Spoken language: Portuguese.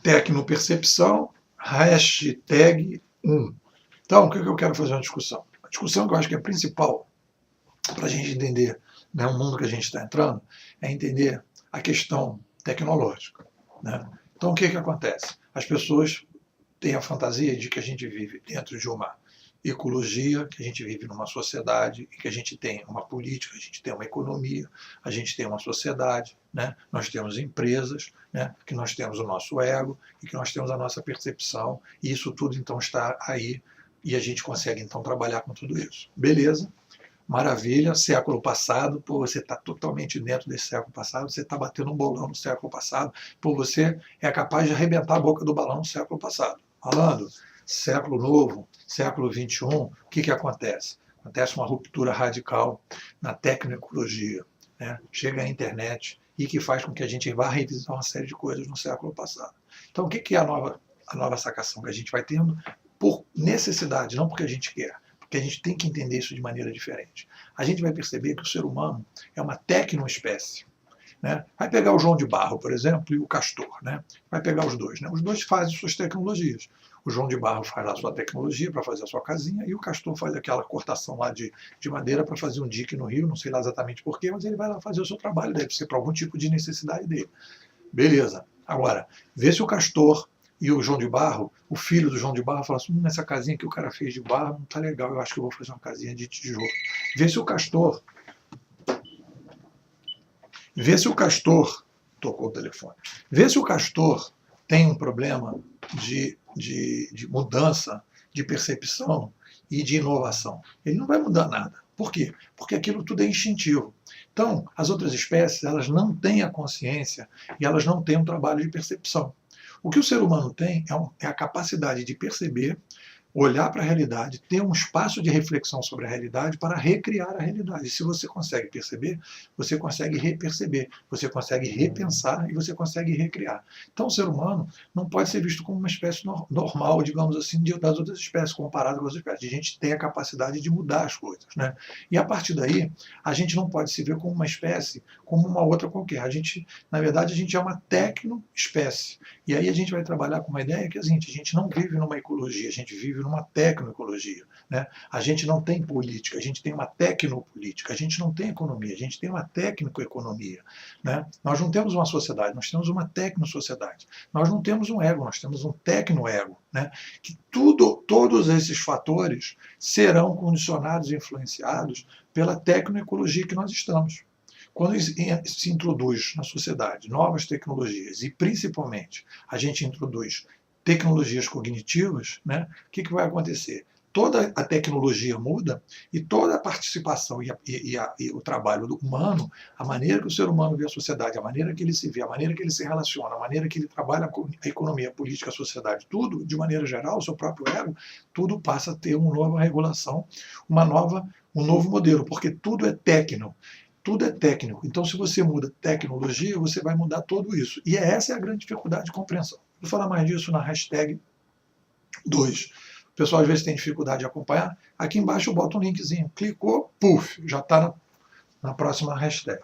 Tecnopercepção, hashtag 1. Então, o que eu quero fazer uma discussão? A discussão que eu acho que é principal para a gente entender, né, o mundo que a gente está entrando, é entender a questão tecnológica. Né? Então, o que acontece? As pessoas têm a fantasia de que a gente vive dentro de uma ecologia, que a gente vive numa sociedade, e que a gente tem uma política, a gente tem uma economia, a gente tem uma sociedade, né? Nós temos empresas, né? Que nós temos o nosso ego e que nós temos a nossa percepção, e isso tudo então está aí, e a gente consegue então trabalhar com tudo isso. Beleza? Maravilha, século passado, pô, você está totalmente dentro desse século passado, você está batendo um bolão no século passado, pô, você é capaz de arrebentar a boca do balão no século passado. Falando, século novo, século XXI, o que acontece? Acontece uma ruptura radical na tecnologia, né? Chega a internet e que faz com que a gente vá revisar uma série de coisas no século passado. Então, o que é a nova sacação que a gente vai tendo por necessidade, não porque a gente quer? Que a gente tem que entender isso de maneira diferente. A gente vai perceber que o ser humano é uma tecnoespécie. Né? Vai pegar o João de Barro, por exemplo, e o Castor. Né? Vai pegar os dois. Né? Os dois fazem suas tecnologias. O João de Barro faz a sua tecnologia para fazer a sua casinha e o Castor faz aquela cortação lá de madeira para fazer um dique no rio, não sei lá exatamente porquê, mas ele vai lá fazer o seu trabalho, deve ser para algum tipo de necessidade dele. Beleza. Agora, vê se o Castor e o João de Barro, o filho do João de Barro, fala assim, essa casinha que o cara fez de barro não tá legal, eu acho que eu vou fazer uma casinha de tijolo. Vê se o Castor, tocou o telefone, vê se o Castor tem um problema de mudança, de percepção e de inovação. Ele não vai mudar nada. Por quê? Porque aquilo tudo é instintivo. Então, as outras espécies, elas não têm a consciência e elas não têm um trabalho de percepção. O que o ser humano tem é a capacidade de perceber, olhar para a realidade, ter um espaço de reflexão sobre a realidade para recriar a realidade. E se você consegue perceber, você consegue reperceber, você consegue repensar e você consegue recriar. Então, o ser humano não pode ser visto como uma espécie normal, digamos assim, das outras espécies, comparado com as outras espécies. A gente tem a capacidade de mudar as coisas. Né? E a partir daí, a gente não pode se ver como uma espécie, como uma outra qualquer. A gente, na verdade, a gente é uma tecnoespécie. E aí a gente vai trabalhar com uma ideia que é a gente não vive numa ecologia, a gente vive numa tecnoecologia. Né? A gente não tem política, a gente tem uma tecnopolítica, a gente não tem economia, a gente tem uma tecnoeconomia. Né? Nós não temos uma sociedade, nós temos uma tecnosociedade. Nós não temos um ego, nós temos um tecnoego. Né? Que todos esses fatores serão condicionados e influenciados pela tecnoecologia que nós estamos. Quando se introduz na sociedade novas tecnologias e, principalmente, a gente introduz tecnologias cognitivas, né, o que vai acontecer? Toda a tecnologia muda e toda a participação e o trabalho do humano, a maneira que o ser humano vê a sociedade, a maneira que ele se vê, a maneira que ele se relaciona, a maneira que ele trabalha a economia, a política, a sociedade, tudo, de maneira geral, o seu próprio ego, tudo passa a ter uma nova regulação, um novo modelo, porque tudo é técnico. Tudo é técnico. Então, se você muda tecnologia, você vai mudar tudo isso. E essa é a grande dificuldade de compreensão. Vou falar mais disso na hashtag 2. O pessoal às vezes tem dificuldade de acompanhar. Aqui embaixo eu boto um linkzinho. Clicou, puf, já está na próxima hashtag.